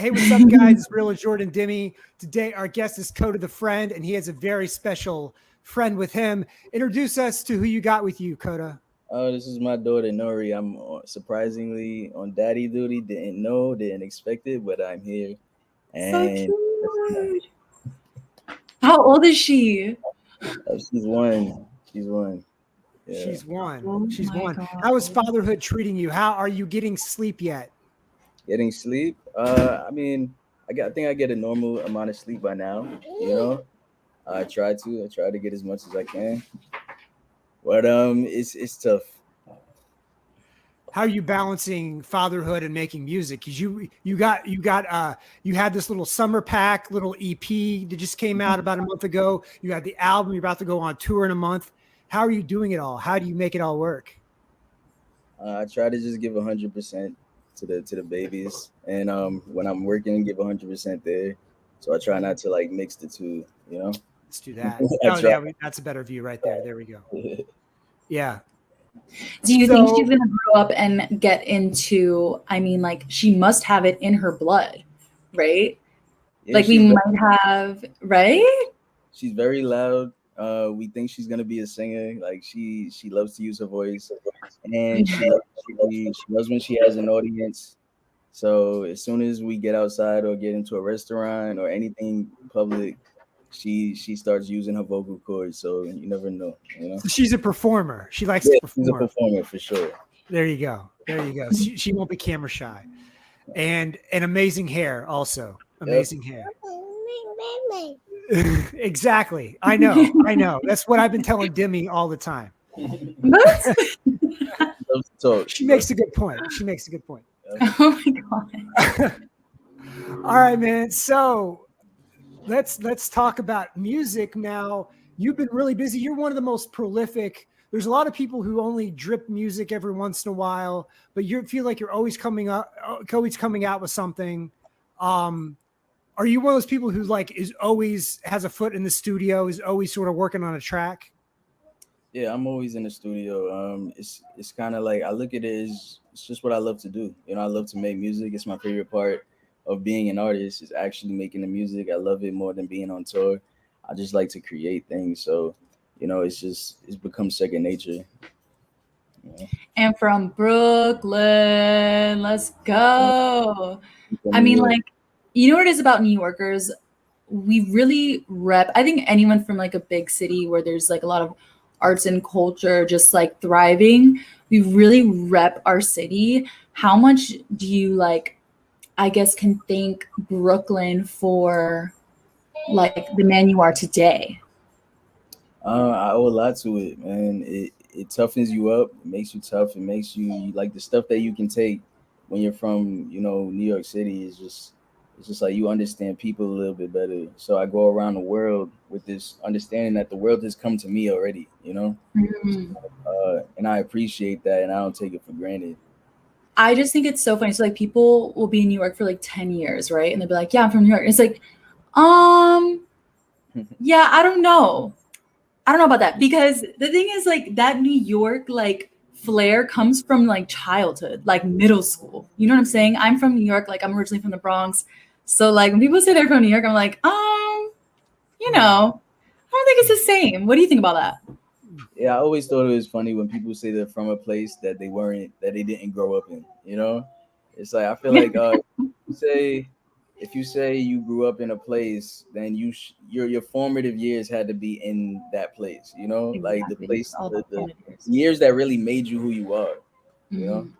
Hey, what's up, guys? It's Real Jordan Demi. Today, our guest is Kota the Friend, and he has a very special friend with him. Introduce us to who you got with you, Kota. Oh, this is my daughter Nori. I'm surprisingly on daddy duty. Didn't know, didn't expect it, but I'm here. So And cute. How old is she? she's one. She's one. Yeah. She's one. Oh She's my one. God. How is fatherhood treating you? How are you getting sleep yet? Getting sleep. I mean, I think I get a normal amount of sleep by now. You know, I try to. I try to get as much as I can. But it's tough. How are you balancing fatherhood and making music? Because you had this little summer pack, little EP that just came out about a month ago. You had the album. You're about to go on tour in a month. How are you doing it all? How do you make it all work? I try to just give 100% to the babies, and when I'm working, give 100% there. So I try not to like mix the two. You know. Let's do that. I Oh try. yeah, that's a better view right there. There we go. Yeah. Do you think So she's gonna grow up and get into, I mean, like she must have it in her blood, right? Yeah, Like we might have, right? she's very loud. We think she's gonna be a singer. Like she loves to use her voice, and she loves when she has an audience. So as soon as we get outside or get into a restaurant or anything public, she starts using her vocal cords. So you never know, you know. she's a performer. She likes to Yeah, she's a perform. performer for sure. There you go. There you go. She won't be camera shy. And amazing hair also. Yep. Amazing hair. Exactly. I know. I know. That's what I've been telling Demi all the time. What? Loves to talk. She makes a good point. She makes a good point. Oh my God. All right, man. So let's talk about music now. You've been really busy. You're one of the most prolific. There's a lot of people who only drip music every once in a while, but you feel like you're always always coming out with something. Are you one of those people who like is always has a foot in the studio, is always sort of working on a track? Yeah, I'm always in the studio. It's kind of like I look at it as it's just what I love to do. You know, I love to make music. It's my favorite part of being an artist is actually making the music. I love it more than being on tour. I just like to create things. So, you know, it's become second nature. You know? And from Brooklyn, let's go. From I New mean, York. like, you know what it is about New Yorkers? We really rep, I think anyone from like a big city where there's like a lot of arts and culture just like thriving, we really rep our city. How much do you like, I guess, can thank Brooklyn for like the man you are today? I owe a lot to it, man. It toughens you up. It makes you tough. It makes you like the stuff that you can take when you're from, you know, New York City is just it's just like you understand people a little bit better. So I go around the world with this understanding that the world has come to me already, you know, Mhm. and I appreciate that, and I don't take it for granted. I just think it's so funny. So like people will be in New York for like 10 years, right? And they'll be like, yeah, I'm from New York. It's like, um, yeah, I don't know. I don't know about that because the thing is like that New York like flair comes from like childhood, like middle school. You know what I'm saying? I'm from New York, like I'm originally from the Bronx. So like when people say they're from New York, I'm like, you know, I don't think it's the same. What do you think about that? Yeah, I always thought it was funny when people say they're from a place that they didn't grow up in. You know, it's like I feel like you say if you say you grew up in a place, then your formative years had to be in that place. You know, like the Exactly. It's place, all about the politics. years that really made you who you are. You know, Mhm.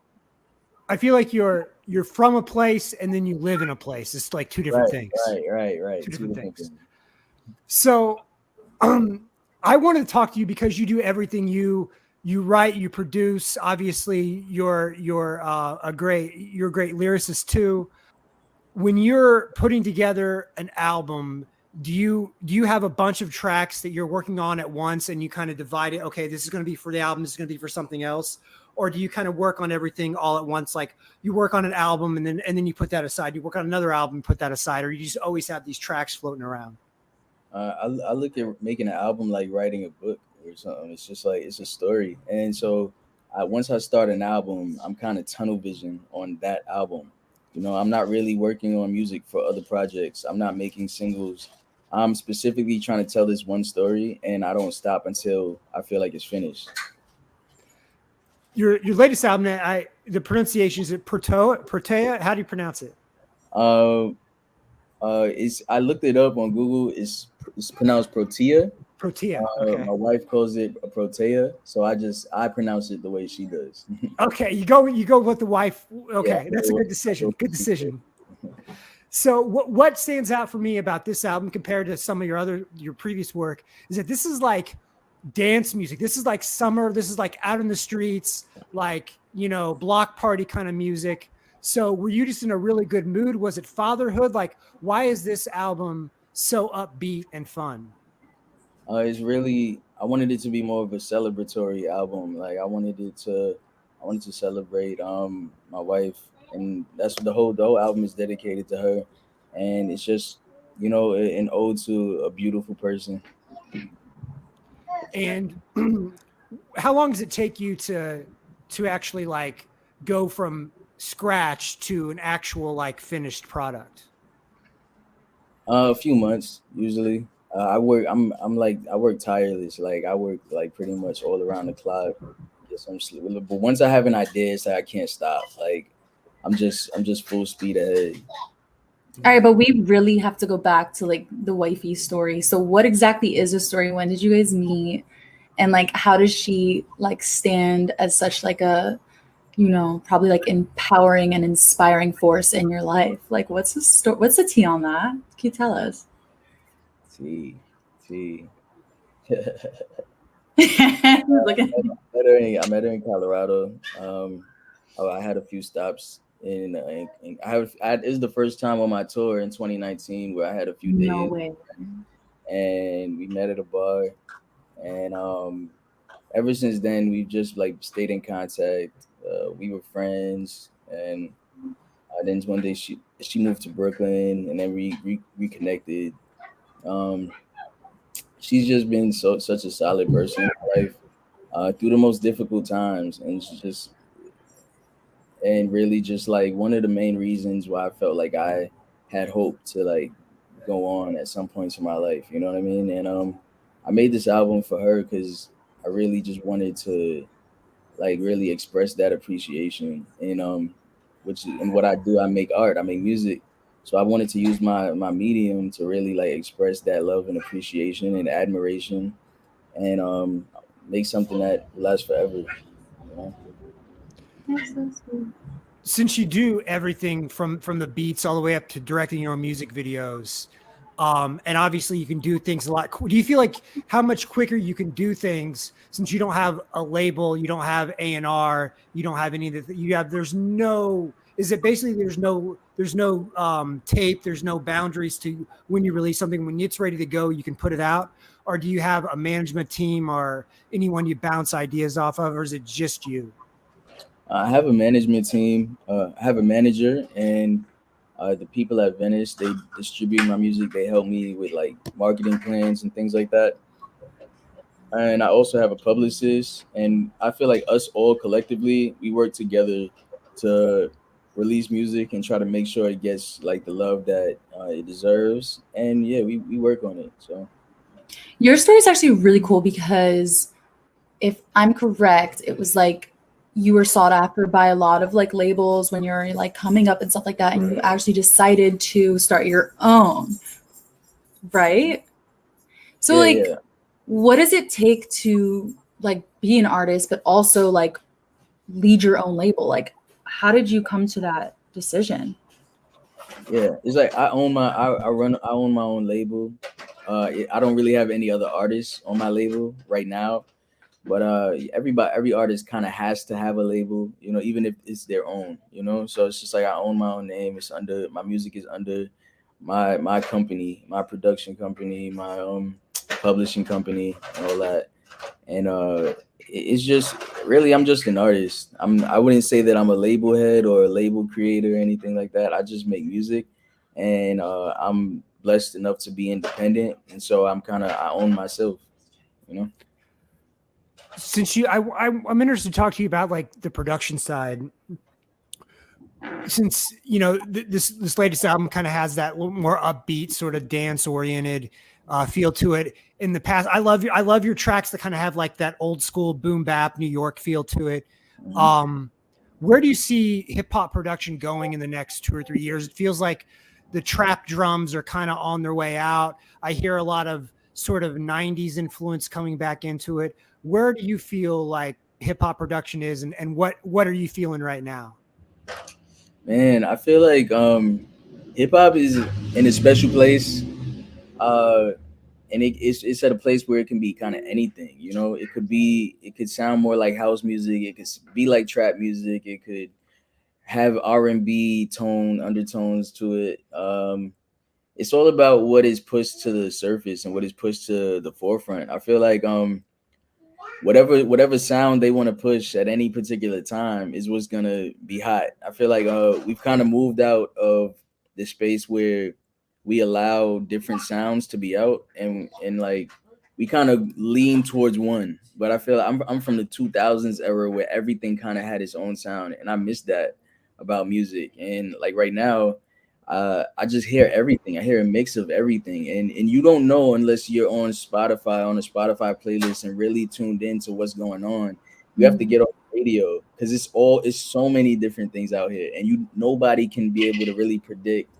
I feel like you're from a place and then you live in a place. It's like two different right, things. right. Two Two different different things. things. So um I wanted to talk to you because you do everything. You write, you produce. Obviously, you're a great lyricist too. When you're putting together an album, do you have a bunch of tracks that you're working on at once and you kind of divide it? Okay, this is going to be for the album, this is going to be for something else, or do you kind of work on everything all at once? Like you work on an album and then you put that aside. You work on another album, put that aside, or you just always have these tracks floating around. I look at making an album like writing a book or something. It's just like it's a story, and so once I start an album, I'm kind of tunnel vision on that album. You know, I'm not really working on music for other projects. I'm not making singles. I'm specifically trying to tell this one story, and I don't stop until I feel like it's finished. Your latest album, the pronunciation is it Protea? How do you pronounce it? Uh, it's I looked it up on Google. It's pronounced Protea. Protea. Okay. My wife calls it a Protea, so I pronounce it the way she does. Okay, you go with the wife. Okay, Yeah, that's a good decision. Good decision. So what stands out for me about this album compared to some of your previous work is that this is like dance music. This is like summer. This is like out in the streets, like, block party kind of music. So were you just in a really good mood? Was it fatherhood? Like, why is this album so upbeat and fun? It's really I wanted it to be more of a celebratory album. Like I wanted to celebrate my wife, and that's the whole album is dedicated to her, and it's just an ode to a beautiful person. And how long does it take you to actually like go from scratch to an actual like finished product? A few months usually. I work tireless. Like I work like pretty much all around the clock. Get some sleep. But once I have an idea, it's like I can't stop. Like I'm just full speed ahead. All right, but we really have to go back to like the wifey story. So what exactly is the story? When did you guys meet? And like how does she like stand as such like a, probably like empowering and inspiring force in your life? Like what's the story? What's the tea on that? Can you tell us? T T. Look at I met her in Colorado. I had a few stops this is the first time on my tour in 2019 where I had a few no days, way. and we met at a bar, and ever since then we've just like stayed in contact. We were friends, and then one day she moved to Brooklyn, and then we reconnected. Um, she's just been such a solid person in my life through the most difficult times, and really just like one of the main reasons why I felt like I had hope to like go on at some points in my life. You know what I mean? And I made this album for her because I really just wanted to like really express that appreciation. And what I do, I make art, I make music. So I wanted to use my medium to really like express that love and appreciation and admiration, and make something that lasts forever. You know? That's so sweet. Since you do everything from the beats all the way up to directing your own music videos, and obviously you can do things a lot. Do you feel like how much quicker you can do things since you don't have a label, you don't have A&R, you don't have any of that you have? There's no. Is it basically there's no tape, there's no boundaries to when you release something. When it's ready to go, you can put it out? Or do you have a management team or anyone you bounce ideas off of, or is it just you? I have a management team. I have a manager, and the people at Venice, they distribute my music. They help me with like marketing plans and things like that. And I also have a publicist, and I feel like us all collectively, we work together to release music and try to make sure it gets like the love that it deserves. And yeah, we work on it. So Your story is actually really cool because if I'm correct, it was like you were sought after by a lot of like labels when you're like coming up and stuff like that, and you actually decided to start your own, right? So yeah, like, yeah. what does it take to like be an artist, but also like lead your own label? Like, how did you come to that decision? Yeah, it's like I own my own label. I don't really have any other artists on my label right now, but every artist kind of has to have a label, even if it's their own, So it's just like I own my own name. It's under my music is under my company, my production company, my publishing company, and all that. And it's just really I'm just an artist. I wouldn't say that I'm a label head or a label creator or anything like that. I just make music, and I'm blessed enough to be independent, and so I own myself, you know. Since I'm interested to talk to you about like the production side. since this latest album kind of has that little more upbeat sort of dance oriented feel to it. In the past, I love your tracks that kind of have like that old school boom bap New York feel to it. Where do you see hip hop production going in the next 2 or 3 years? It feels like the trap drums are kind of on their way out. I hear a lot of sort of 90s influence coming back into it. Where do you feel like hip hop production is, and what are you feeling right now? Man, I feel like hip hop is in a special place. And it's at a place where it can be kind of anything, it could sound more like house music, it could be like trap music, it could have R&B undertones to it. It's all about what is pushed to the surface and what is pushed to the forefront. I feel like whatever sound they want to push at any particular time is what's gonna be hot. I feel like we've kind of moved out of the space where we allow different sounds to be out, and like we kind of lean towards one. But I feel I'm from the 2000s era where everything kind of had its own sound, and I miss that about music. And like right now, I just hear everything. I hear a mix of everything, and you don't know unless you're on a Spotify playlist and really tuned into what's going on. You have to get on the radio because it's so many different things out here, and nobody can be able to really predict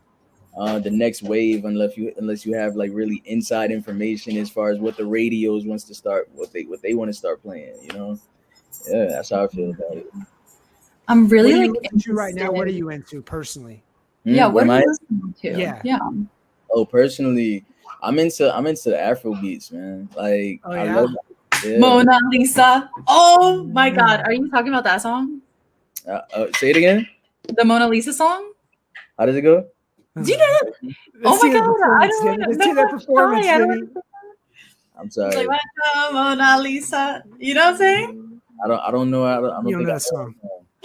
the next wave unless you have like really inside information as far as what the radios wants to start, what they want to start playing. Yeah, that's how I feel about it. I'm really What are you like into right now. What are you into personally? Yeah, what am are I? you listening to? Yeah. Oh, personally, I'm into the Afro beats, man. Like Oh, I yeah? love Mona Lisa. Oh my God, are you talking about that song? say it again. The Mona Lisa song? How does it go? Do you know that? Let's Oh see my the God, I performance, don't Demi. know. Let's see that performance, Demi. I'm It's sorry. like Mona Lisa. You know what I'm saying? I don't know. I don't You don't think know I that song.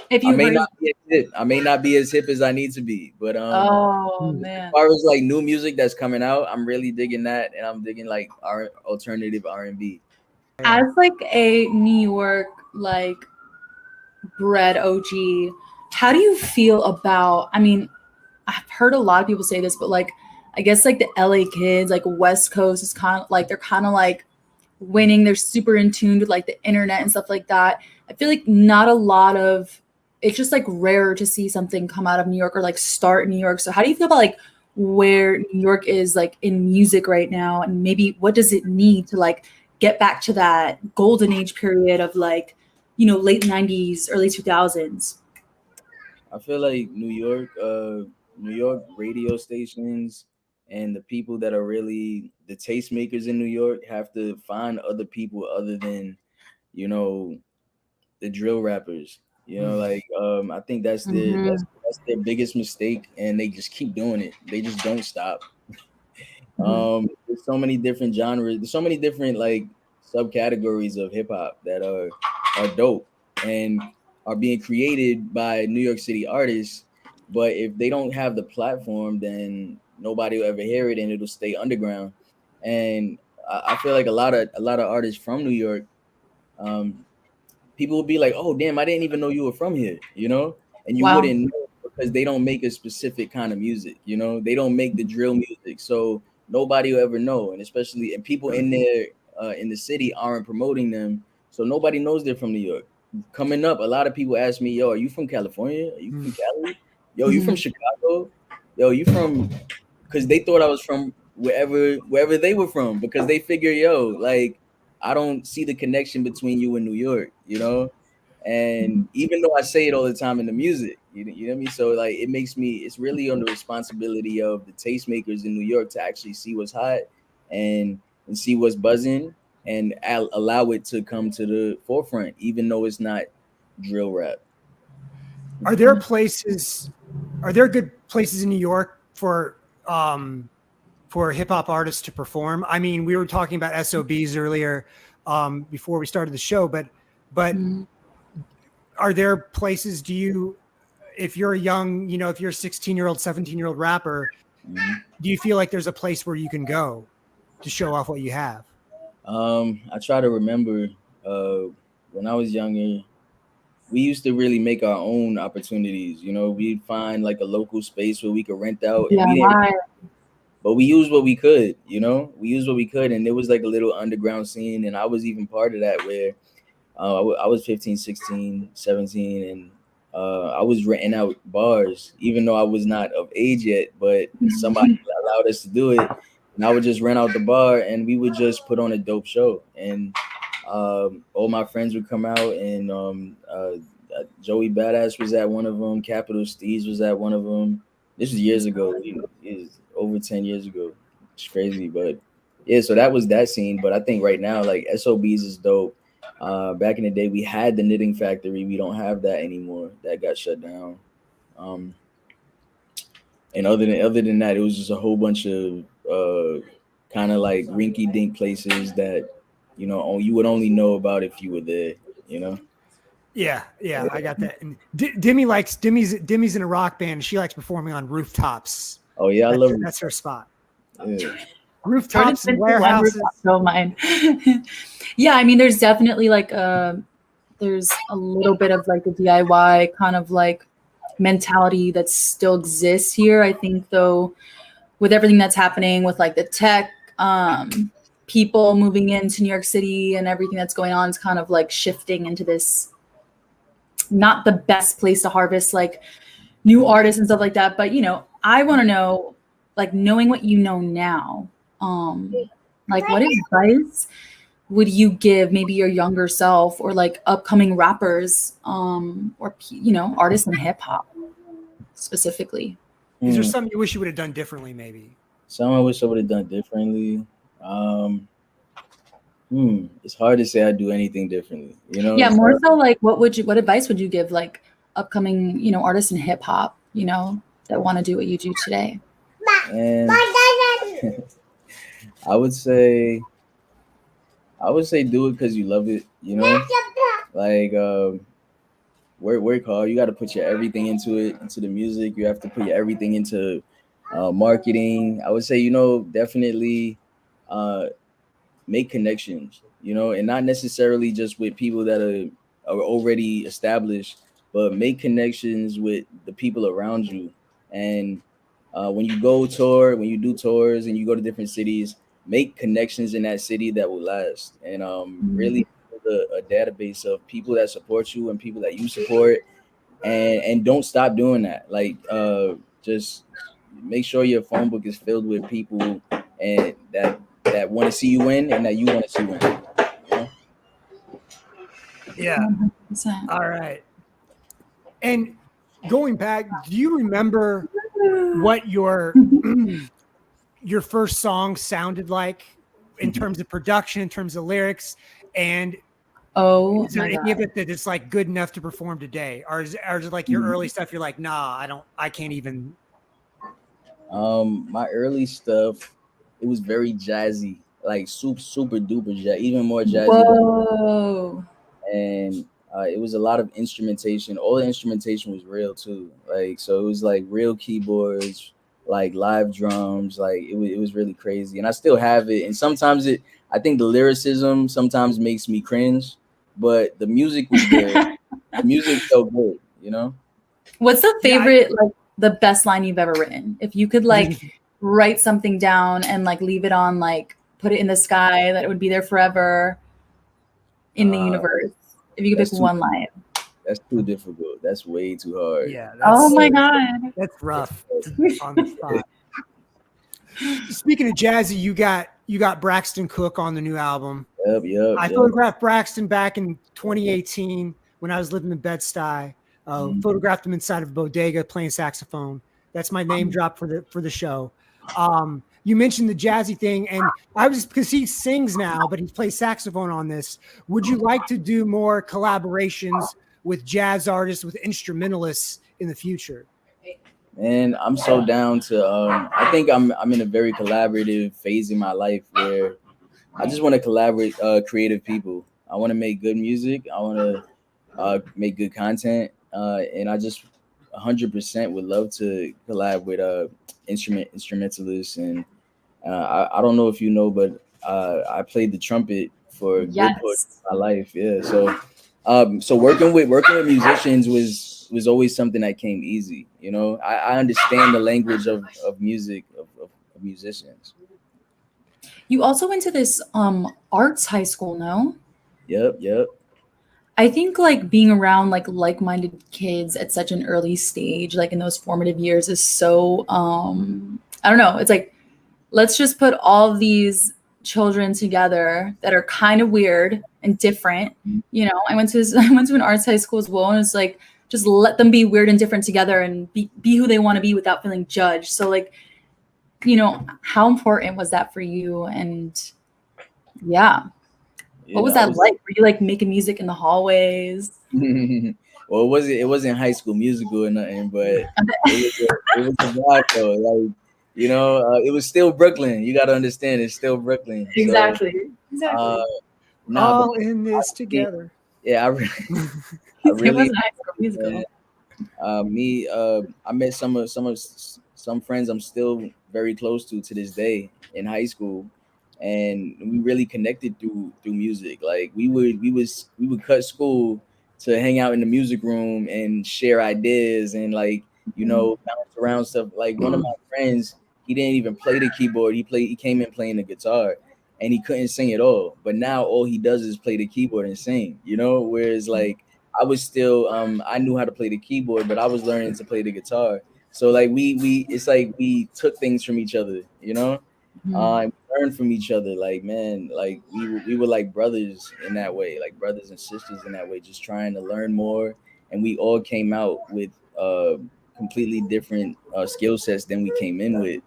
If I you may heard, not be as hip. I may not be as hip as I need to be, but oh as man, far as like new music that's coming out, I'm really digging that, and I'm digging like our alternative R&B. as like a New York like bred OG, how do you feel about? I mean, I've heard a lot of people say this, but like, I guess like the LA kids, like West Coast is kind of like they're kind of like winning. They're super in tune with like the internet and stuff like that. I feel like not a lot of it's just like rare to see something come out of New York or like start in New York. So how do you feel about like where New York is like in music right now, and maybe what does it need to like get back to that golden age period of like, late 90s, early 2000s? I feel like New York radio stations and the people that are really the tastemakers in New York have to find other people other than, you know, the drill rappers. Like I think that's their biggest mistake, and they just keep doing it. They just don't stop. There's so many different genres. There's so many different like subcategories of hip hop that are dope and are being created by New York City artists. But if they don't have the platform, then nobody will ever hear it, and it'll stay underground. And I feel like a lot of artists from New York, um, people will be like, "Oh, damn, I didn't even know you were from here," and you Wow. wouldn't know because they don't make a specific kind of music. They don't make the drill music, so nobody will ever know. And people in the city aren't promoting them, so nobody knows they're from New York. Coming up, a lot of people ask me, "Yo, are you from California? Are you from Cali? Yo, you from Chicago? Yo, you from?" Because they thought I was from wherever they were from, because they figure, yo, like I don't see the connection between you and New York. And even though I say it all the time in the music, you know what I mean? So like it's really on the responsibility of the tastemakers in New York to actually see what's hot and see what's buzzing and allow it to come to the forefront, even though it's not drill rap. Are there good places in New York for hip hop artists to perform? I mean, we were talking about SOBs earlier before we started the show, but are there places, if you're a young, if you're a 16-year-old, 17-year-old rapper, do you feel like there's a place where you can go to show off what you have? I try to remember when I was younger, we used to really make our own opportunities. You know, we'd find like a local space where we could rent out, and Yeah, we didn't, but we used what we could. You know, we used what we could, and there was like a little underground scene, and I was even part of that where I was 15, 16, 17, and I was renting out bars, even though I was not of age yet, but somebody allowed us to do it. And I would just rent out the bar and we would just put on a dope show. And all my friends would come out, and Joey Badass was at one of them, Capital Steez was at one of them. This was years ago, it was over 10 years ago. It's crazy, but yeah, so that was that scene. But I think right now, like SOBs is dope. Back in the day, we had the Knitting Factory. We don't have that anymore. That got shut down. And other than that, it was just a whole bunch of kind of like rinky dink places that you would only know about if you were there. You know. Yeah, I got that. And Demi's in a rock band. And she likes performing on rooftops. Oh yeah, I love it. That's her spot. Yeah. Rooftops and warehouses. Don't mind. Yeah, I mean, there's definitely like there's a little bit of like the DIY kind of like mentality that still exists here. I think though, with everything that's happening with like the tech people moving into New York City and everything that's going on, is kind of like shifting into this not the best place to harvest like new artists and stuff like that. But I want to know, like, knowing what you know now, like what advice would you give maybe your younger self or like upcoming rappers or artists in hip hop specifically? Is there something you wish you would have done differently maybe? Something I wish I would have done differently. It's hard to say I'd do anything differently, Yeah, more so like what advice would you give like upcoming, artists in hip hop, that want to do what you do today? And I would say do it because you love it, like work hard. You got to put your everything into the music. You have to put your everything into marketing. I would say, definitely make connections, and not necessarily just with people that are already established, but make connections with the people around you. And when you do tours and you go to different cities, make connections in that city that will last. And really build a database of people that support you and people that you support, and don't stop doing that. Like just make sure your phone book is filled with people and that want to see you win and that you want to see win. Yeah. 100%. All right. And going back, do you remember what your first song sounded like in terms of production, in terms of lyrics? And is there any of it that is like good enough to perform today? Or is it like your early stuff, you're like, nah, I can't even. My early stuff, it was very jazzy, like super duper jazz, even more jazzy. Whoa. And it was a lot of instrumentation. All the instrumentation was real too. Like, so it was like real keyboards, like live drums. Like it was really crazy. And I still have it. And sometimes I think the lyricism sometimes makes me cringe, but the music was good. The music felt good, What's the favorite, like the best line you've ever written? If you could like write something down and like leave it on, like put it in the sky, that it would be there forever in the universe. If you could pick one line. That's too difficult. That's way too hard. Yeah. Oh my God. That's rough on the spot. Speaking of jazzy, you got Braxton Cook on the new album. Yep. I photographed Braxton back in 2018 when I was living in Bed-Stuy. Photographed him inside of a bodega playing saxophone. That's my name drop for the show. You mentioned the jazzy thing, and I was, because he sings now, but he plays saxophone on this. Would you like to do more collaborations with jazz artists, with instrumentalists in the future? And I'm so down to. I think I'm in a very collaborative phase in my life where I just want to collaborate creative people. I want to make good music. I want to make good content, and I just 100% would love to collab with instrumentalists. And I don't know if you know, but I played the trumpet for a good part of my life. Yeah, so So working with musicians was always something that came easy. You know, I understand the language of music of musicians. You also went to this arts high school, no? Yep, yep. I think like being around like-minded kids at such an early stage, like in those formative years, is so I don't know. It's like, let's just put all these children together that are kind of weird and different. You know, I went to I went to an arts high school as well, and it's like just let them be weird and different together and be who they want to be without feeling judged. So like, you know, how important was that for you? And yeah, what was Yeah, I that was. like? Were you like making music in the hallways? Well, it wasn't High School Musical or nothing, but it was a vibe though. Like, it was still Brooklyn. You got to understand, it's still Brooklyn. So Exactly. uh, Exactly. nah, but All in this together. yeah, I It really wasn't High School Musical. I met some friends I'm still very close to this day in high school, and we really connected through music. Like we would cut school to hang out in the music room and share ideas and like bounce around stuff. Like one of my friends, he didn't even play the keyboard. He came in playing the guitar, and he couldn't sing at all. But now all he does is play the keyboard and sing. Whereas like I was still I knew how to play the keyboard, but I was learning to play the guitar. So like we it's like we took things from each other, Mhm. we learned from each other. Like man, like we were like brothers in that way, like brothers and sisters in that way, just trying to learn more. And we all came out with completely different skill sets than we came in with,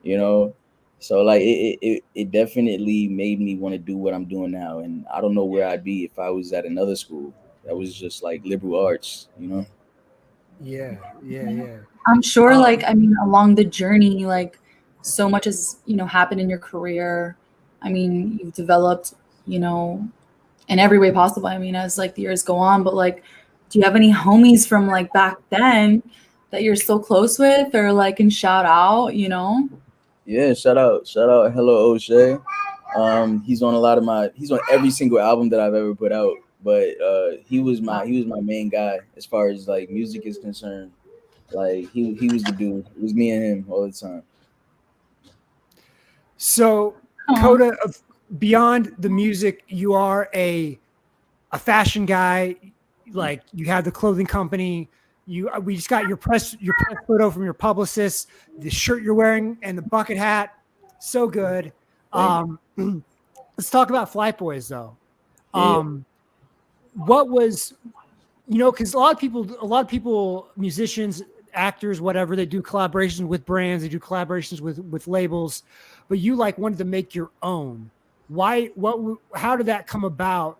you know. So like it definitely made me want to do what I'm doing now, and I don't know where I'd be if I was at another school that was just like liberal arts. Yeah, yeah, yeah. I'm sure, like, Um, I mean, along the journey, like, so much has, happened in your career. I mean, you've developed, you know, in every way possible. I mean, as like the years go on, but like, do you have any homies from like back then that you're still close with or like can shout out? Yeah, shout out, hello O'Shea. He's on every single album that I've ever put out. But he was my main guy as far as like music is concerned. Like he was the dude. It was me and him all the time. so Aw. Coda, beyond the music, you are a fashion guy. Like you have the clothing company. We just got your press photo from your publicist. The shirt you're wearing and the bucket hat, so good. Thank you. Let's talk about Flight Boys though. Yeah, Um, what was because a lot of people, musicians, actors, whatever, they do collaborations with brands, they do collaborations with labels, but you like wanted to make your own. Why? How did that come about,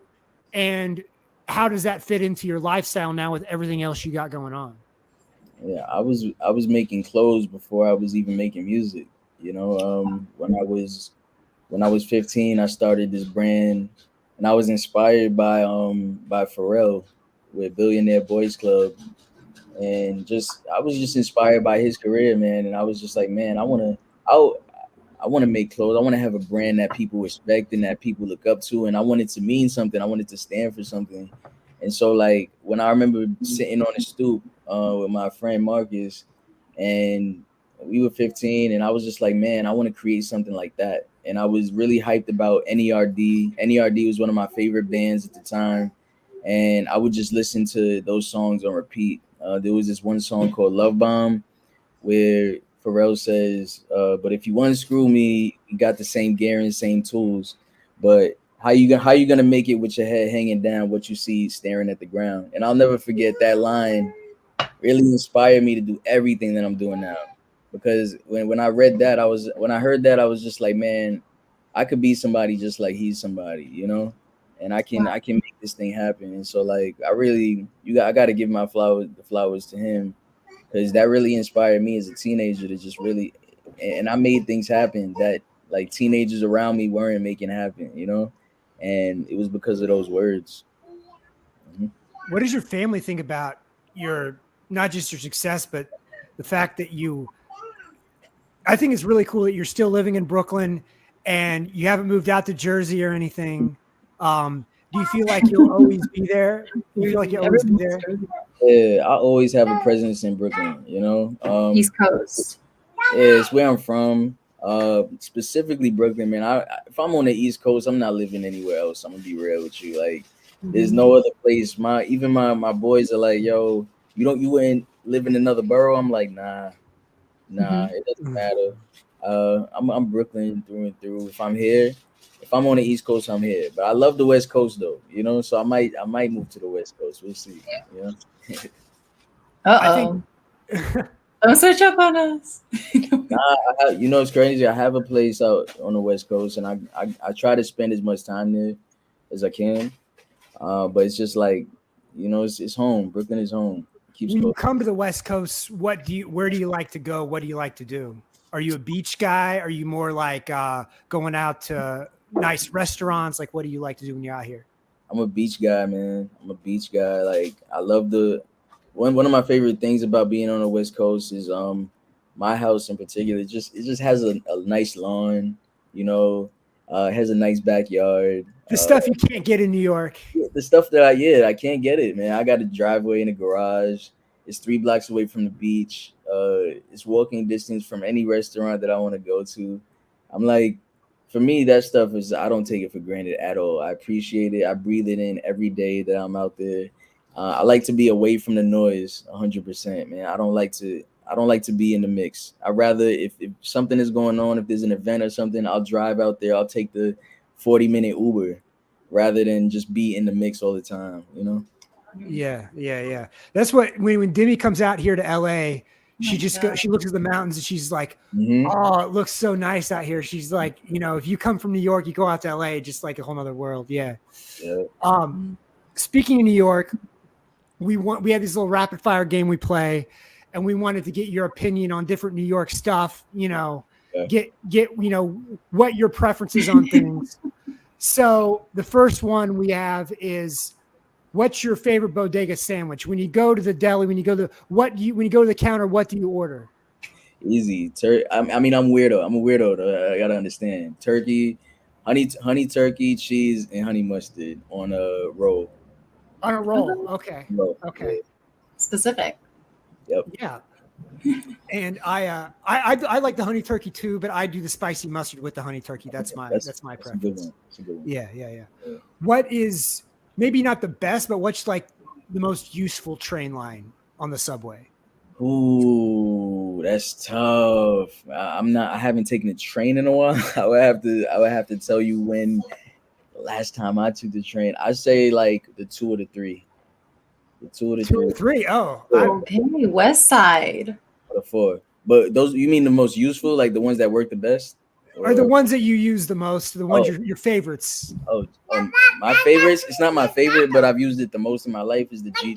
and how does that fit into your lifestyle now with everything else you got going on? yeah. I was making clothes before I was even making music. When I was 15, I started this brand, and I was inspired by Pharrell with Billionaire Boys Club, and just I was just inspired by his career, man. And I was just like, man, I want to make clothes. I want to have a brand that people respect and that people look up to, and I want it to mean something. I want it to stand for something. And so, like when I remember sitting on the stoop with my friend Marcus, and we were 15, and I was just like, man, I want to create something like that. And I was really hyped about NERD. NERD was one of my favorite bands at the time, and I would just listen to those songs on repeat. There was this one song called Love Bomb where Pharrell says, "But if you unscrew me, you got the same gear and same tools. But how you gonna make it with your head hanging down? What you see staring at the ground?" And I'll never forget that line. Really inspired me to do everything that I'm doing now. Because when I heard that, I was just like, man, I could be somebody just like he's somebody. And I can make this thing happen. And so like I got to give the flowers to him, because that really inspired me as a teenager to just really, and I made things happen that like teenagers around me weren't making happen. And it was because of those words. Mhm. What does your family think about your not just your success, but the fact that I think it's really cool that you're still living in Brooklyn and you haven't moved out to Jersey or anything. Do you feel like you'll always be there? Do you feel like you'll always be there? Yeah, I always have a presence in Brooklyn. You know, East Coast. yeah, it's where I'm from. Specifically Brooklyn, man. If I'm on the East Coast, I'm not living anywhere else. I'm gonna be real with you. Like, there's no other place. My boys are like, yo, you wouldn't live in another borough. I'm like, nah, it doesn't matter. I'm Brooklyn through and through. If I'm on the East Coast, I'm here. But I love the West Coast though, you know. So I might move to the West Coast. We'll see. You know. Uh-oh. Don't switch up on us. You know, it's crazy. I have a place out on the West Coast, and I try to spend as much time there as I can. But it's just like, you know, it's home. Brooklyn is home. When you come to the West Coast, where do you like to go? What do you like to do? Are you a beach guy? Are you more like going out to nice restaurants? Like, what do you like to do when you're out here? I'm a beach guy, man. I'm a beach guy. Like, I love one of my favorite things about being on the West Coast is my house in particular. It just has a nice lawn, you know. It has a nice backyard. The stuff you can't get in New York. The stuff that I can't get it, man. I got a driveway and a garage. It's 3 blocks away from the beach. It's walking distance from any restaurant that I want to go to. I'm like, for me, that stuff I don't take it for granted at all. I appreciate it. I breathe it in every day that I'm out there. I like to be away from the noise 100%, man. I don't like to be in the mix. I'd rather, if something is going on, if there's an event or something, I'll drive out there. I'll take the 40-minute Uber rather than just be in the mix all the time, you know? Yeah. That's what, when Demi comes out here to LA, she looks at the mountains and she's like, oh, it looks so nice out here. She's like, you know, if you come from New York, you go out to LA, just like a whole nother world. Yeah. Speaking of New York, we have this little rapid fire game we play, and we wanted to get your opinion on different New York stuff, you know, get, you know, what your preferences on things. So the first one we have is, what's your favorite bodega sandwich? When you go to the deli, when you go to the counter, what do you order? Easy. I mean, I'm weirdo. I'm a weirdo though. I gotta understand. Turkey, honey turkey, cheese, and honey mustard on a roll. On a roll. Okay. Okay. Specific. Yep. Yeah. And I like the honey turkey too, but I do the spicy mustard with the honey turkey. That's my preference. That's a good one. Yeah. What is, maybe not the best, but what's like the most useful train line on the subway? Ooh, that's tough. I haven't taken a train in a while. I would have to tell you when the last time I took the train. I say like the 2 or the 3. The 2 or the 3. 3. Oh, okay. West Side. Or the 4. But those, you mean the most useful, like the ones that work the best? Or the ones that you use the most, the ones your favorites. My favorites. It's not my favorite, but I've used it the most in my life. Is the G.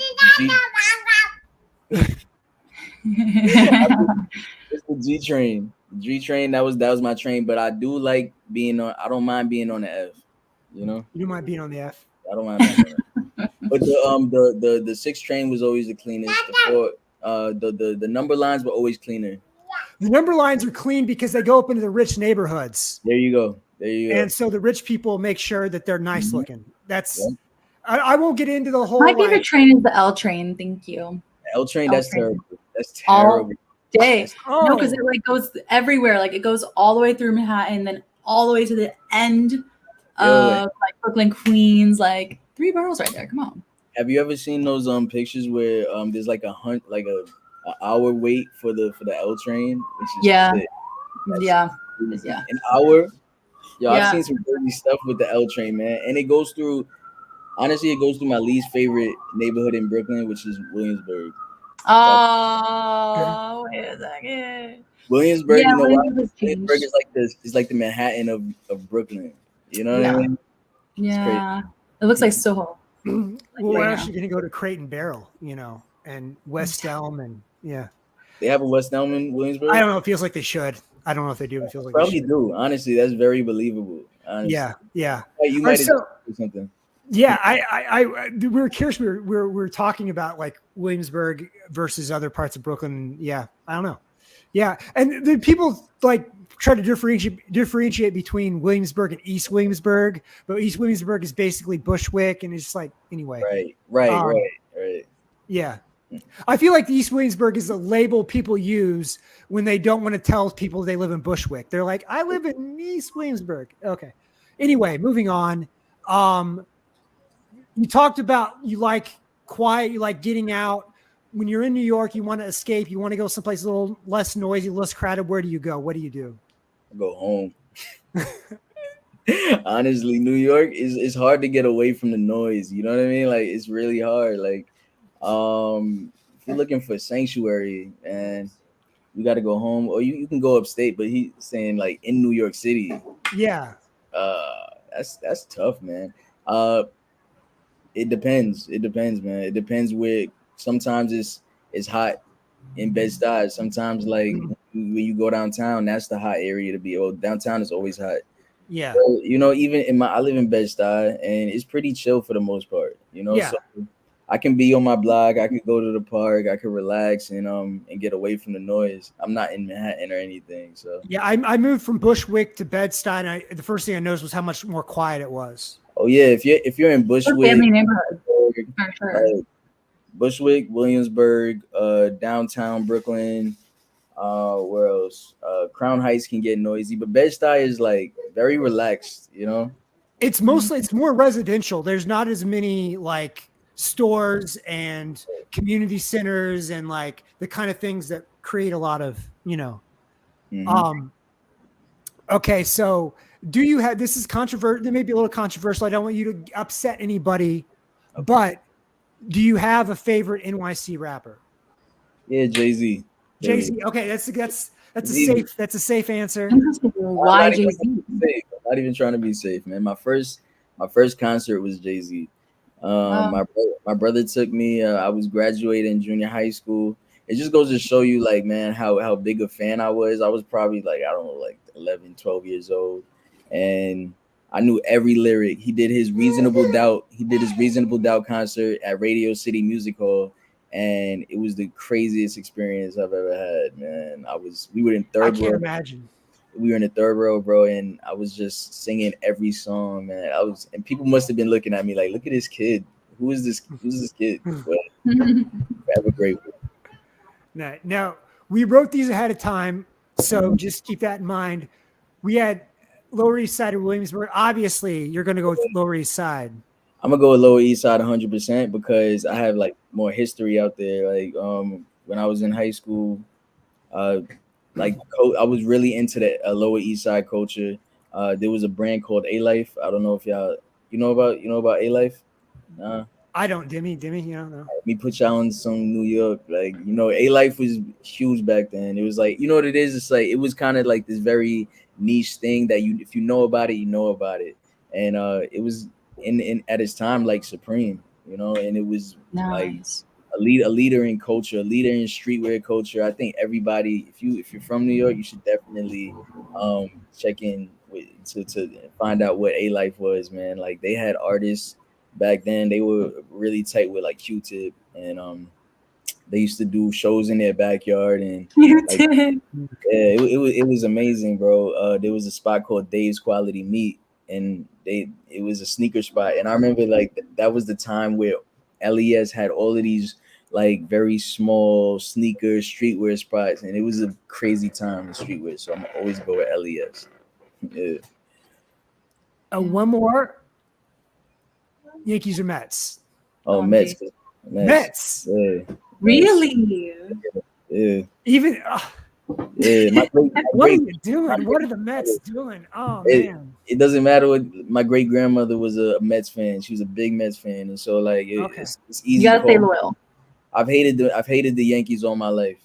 It's the G train. The G train. That was my train. But I do like being on. I don't mind being on the F. You know. You don't mind being on the F. I don't mind. But the 6 train was always the cleanest. The number lines were always cleaner. The number lines are clean because they go up into the rich neighborhoods. There you go. And so the rich people make sure that they're nice looking. That's. I won't get into the whole. My favorite train is the L train. Thank you. The L train. That's terrible. That's terrible. All day. No, because it like goes everywhere. Like it goes all the way through Manhattan, then all the way to the end of like Brooklyn, Queens. Like 3 boroughs right there. Come on. Have you ever seen those pictures where there's like an hour wait for the L train? Which is an hour. I've seen some crazy stuff with the L train, man. And it goes through my least favorite neighborhood in Brooklyn, which is Williamsburg. Oh, wait a second. Williamsburg, you know why? Williamsburg is like this. It's like the Manhattan of Brooklyn. You know what I mean? Yeah. It looks like Soho. Well, we're actually going to go to Crate and Barrel, you know, and West Elm, and They have a West Elm in Williamsburg? I don't know. It feels like they should. I don't know if they do. It feels like probably they do. Honestly, that's very believable. Honestly. Yeah. You might have something. Yeah, we were curious. We were talking about like Williamsburg versus other parts of Brooklyn. Yeah, I don't know. Yeah, and the people like try to differentiate between Williamsburg and East Williamsburg, but East Williamsburg is basically Bushwick, and it's just like anyway. Right. Yeah, I feel like the East Williamsburg is a label people use when they don't want to tell people they live in Bushwick. They're like, I live in East Williamsburg. Okay. Anyway, moving on. You talked about you like quiet, you like getting out. When you're in New York, you want to escape, you want to go someplace a little less noisy, less crowded. Where do you go? What do you do? I go home. Honestly, New York is hard to get away from the noise. You know what I mean? Like it's really hard. Like, if you're looking for sanctuary, and you got to go home, or you can go upstate. But he's saying like in New York City. Yeah. That's tough, man. It depends. It depends, man. It depends where. Sometimes it's hot in Bed-Stuy. Sometimes like when you go downtown, that's the hot area to be. Oh, downtown is always hot. Yeah. So, you know, even I live in Bed-Stuy, and it's pretty chill for the most part. You know, Yeah. so I can be on my block. I can go to the park. I can relax and get away from the noise. I'm not in Manhattan or anything. So yeah, I moved from Bushwick to Bed-Stuy, and the first thing I noticed was how much more quiet it was. Oh yeah, if you're in Bushwick, family neighborhood for sure. Bushwick, Williamsburg, downtown Brooklyn, where else? Crown Heights can get noisy, but Bed-Stuy is like very relaxed, you know. It's more residential. There's not as many like stores and community centers and like the kind of things that create a lot of, okay, so do you have, this is controversial, there may be a little controversial. I don't want you to upset anybody, but do you have a favorite NYC rapper? Yeah, Jay-Z. Jay-Z. Okay, that's a safe answer. Why Jay-Z? I'm not even trying to be safe, man. My first concert was Jay-Z. My brother took me. I was graduating junior high school. It just goes to show you, like, man, how big a fan I was. I was probably like, I don't know, like 11, 12 years old, and I knew every lyric. He did his Reasonable Doubt. He did his Reasonable Doubt concert at Radio City Music Hall, and it was the craziest experience I've ever had, man. We were in third row. I can't imagine. We were in the third row, bro, and I was just singing every song, man. And people must have been looking at me like, look at this kid. Who's this kid? But have a great one. Now, we wrote these ahead of time, so just keep that in mind. We had Lower East Side or Williamsburg. Obviously, you're going to go with Lower East Side. I'm going to go with Lower East Side 100% because I have, like, more history out there. Like, when I was in high school, I was really into the Lower East Side culture. There was a brand called A-Life. I don't know if y'all, you know about A-Life? Nah. I don't, Demi, no. Let me put y'all on some New York. Like, A-Life was huge back then. It was like, you know what it is? It's like, it was kind of like this very niche thing that if you know about it, you know about it. And it was in at its time like supreme, and it was nice. Like a leader in culture, a leader in streetwear culture. I think everybody, if you're from New York, you should definitely check in to find out what A-Life was, man. Like, they had artists back then. They were really tight with like Q-Tip, and they used to do shows in their backyard, and it was amazing, bro. There was a spot called Dave's Quality Meat, and it was a sneaker spot, and I remember like that was the time where LES had all of these like very small sneaker streetwear spots, and it was a crazy time in streetwear. So I'm always go with LES. Yeah. One more. Yankees or Mets? Oh, Mets. Yeah. Really? Yeah. Even. Yeah. What are you doing? What are the Mets doing? Oh man. It doesn't matter what. My great grandmother was a Mets fan. She was a big Mets fan, and so like it's easy. You gotta stay loyal. I've hated the Yankees all my life.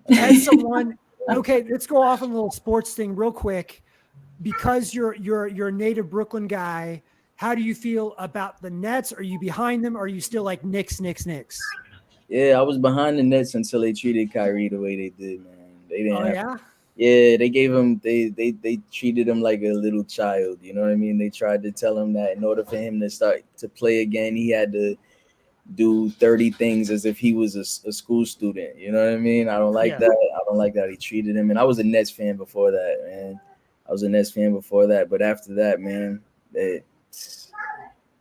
As someone, okay, let's go off on a little sports thing real quick, because you're a native Brooklyn guy. How do you feel about the Nets? Are you behind them? Or are you still like Knicks? Yeah, I was behind the Nets until they treated Kyrie the way they did, man. They didn't. Yeah, they gave him. They treated him like a little child. You know what I mean? They tried to tell him that in order for him to start to play again, he had to do 30 things as if he was a school student. You know what I mean? I don't like that. I don't like that he treated him. And I was a Nets fan before that, man. I was a Nets fan before that. But after that, man,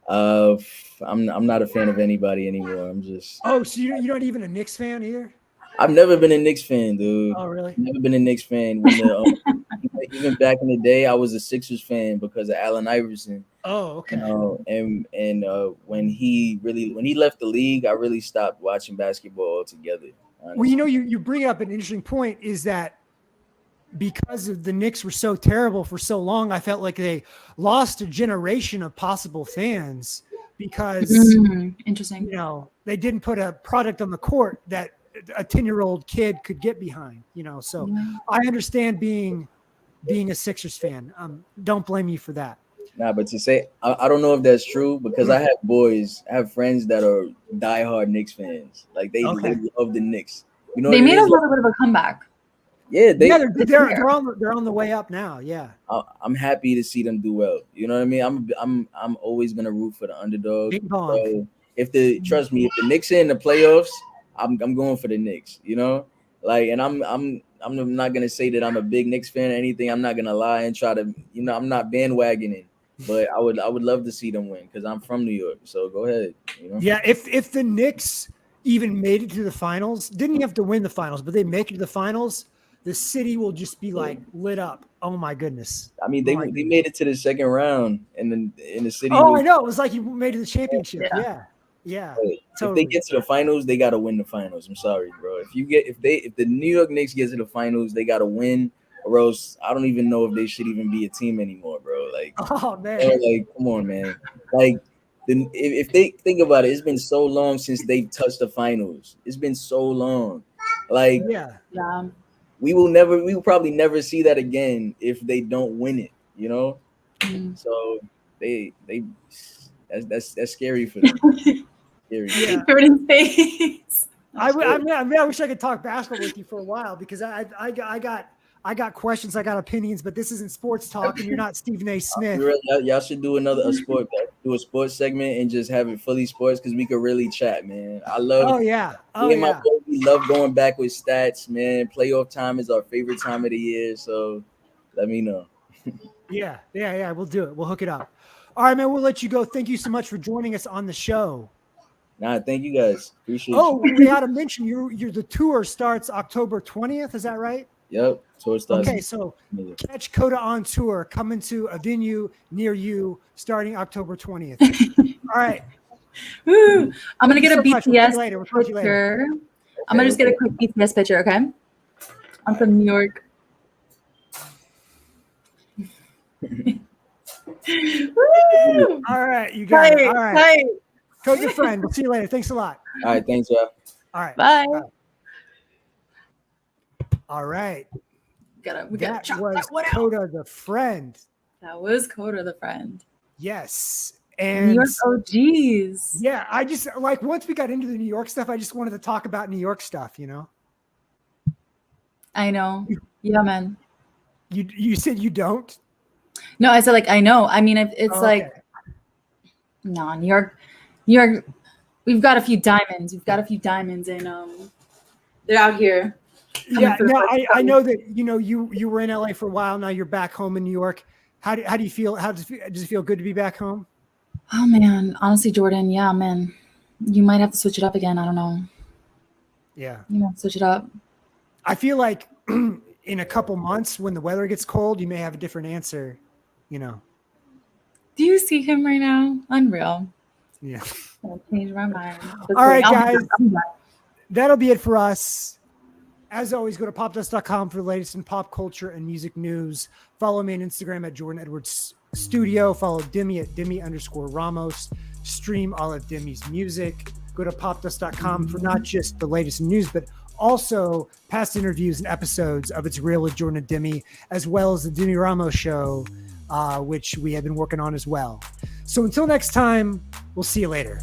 I'm not a fan of anybody anymore. I'm just. Oh, so you're not even a Knicks fan either? I've never been a Knicks fan, dude. Oh, really? Never been a Knicks fan. When even back in the day, I was a Sixers fan because of Allen Iverson. Oh, okay. And when he left the league, I really stopped watching basketball altogether. Honestly. Well, you bring up an interesting point is that because of the Knicks were so terrible for so long, I felt like they lost a generation of possible fans because interesting. They didn't put a product on the court that a 10-year-old kid could get behind, so I understand being a Sixers fan. Don't blame me for that. Nah, but to say, I don't know if that's true because I have friends that are diehard Knicks fans. Like they love the Knicks. They made a little bit of a comeback. Yeah, they're on the way up now. Yeah, I'm happy to see them do well. You know what I mean? I'm always gonna root for the underdog. So trust me, if the Knicks are in the playoffs, I'm going for the Knicks. And I'm not gonna say that I'm a big Knicks fan or anything. I'm not gonna lie and try to, I'm not bandwagoning, but I would love to see them win because I'm from New York. So go ahead. Yeah, if the Knicks even made it to the finals, didn't have to win the finals, but they make it to the finals, the city will just be like lit up. Oh my goodness! I mean, they made it to the second round, and then in the city. Oh, I know. It was like you made it to the championship. Yeah. If they get to the finals, they gotta win the finals. I'm sorry, bro. If the New York Knicks get to the finals, they gotta win, or else I don't even know if they should even be a team anymore, bro. Like, oh man, come on, man. Like, if they think about it, it's been so long since they've touched the finals. It's been so long. Like, yeah. We will probably never see that again if they don't win it. So that's scary for them. Yeah. I wish I could talk basketball with you for a while because I got questions, I got opinions, but this isn't sports talk, and you're not Stephen A. Smith. Y'all should do a sports segment and just have it fully sports because we could really chat, man. I love. Oh yeah. We love going back with stats, man. Playoff time is our favorite time of the year, so let me know. Yeah. We'll do it. We'll hook it up. All right, man. We'll let you go. Thank you so much for joining us on the show. Nah, thank you guys. Appreciate you. We had to mention the tour starts October 20th. Is that right? Yep. Tour starts. Okay, so catch Kota on tour, coming to a venue near you starting October 20th. All right. Woo. I'm gonna get a BTS picture. I'm gonna just get a quick BTS picture, okay? I'm from New York. Woo! All right, you got it. All right. Hi. Kota the Friend. We'll see you later. Thanks a lot. All right, thanks, y'all. All right. Bye. All right. That was Kota the Friend. That was Kota the Friend. Yes. And New York OGs. Yeah, I just once we got into the New York stuff, I just wanted to talk about New York stuff, I know. Yeah, man. You said you don't? No, I said I know. I mean, it's no, New York. We've got a few diamonds. And they're out here. Yeah, no, I know that you were in LA for a while. Now you're back home in New York. How do you feel? Does it feel good to be back home? Oh man, honestly, Jordan, yeah, man, you might have to switch it up again. I don't know. Yeah, you might switch it up. I feel like in a couple months when the weather gets cold, you may have a different answer. Do you see him right now? Unreal. Yeah. I'll change my mind. All right, guys, that'll be it for us. As always, go to popdust.com for the latest in pop culture and music news. Follow me on Instagram at Jordan Edwards Studio. Follow Demi at Demi_Ramos. Stream all of Demi's music. Go to popdust.com for not just the latest news, but also past interviews and episodes of It's Real with Jordan and Demi, as well as the Demi Ramos Show, which we have been working on as well. So until next time, we'll see you later.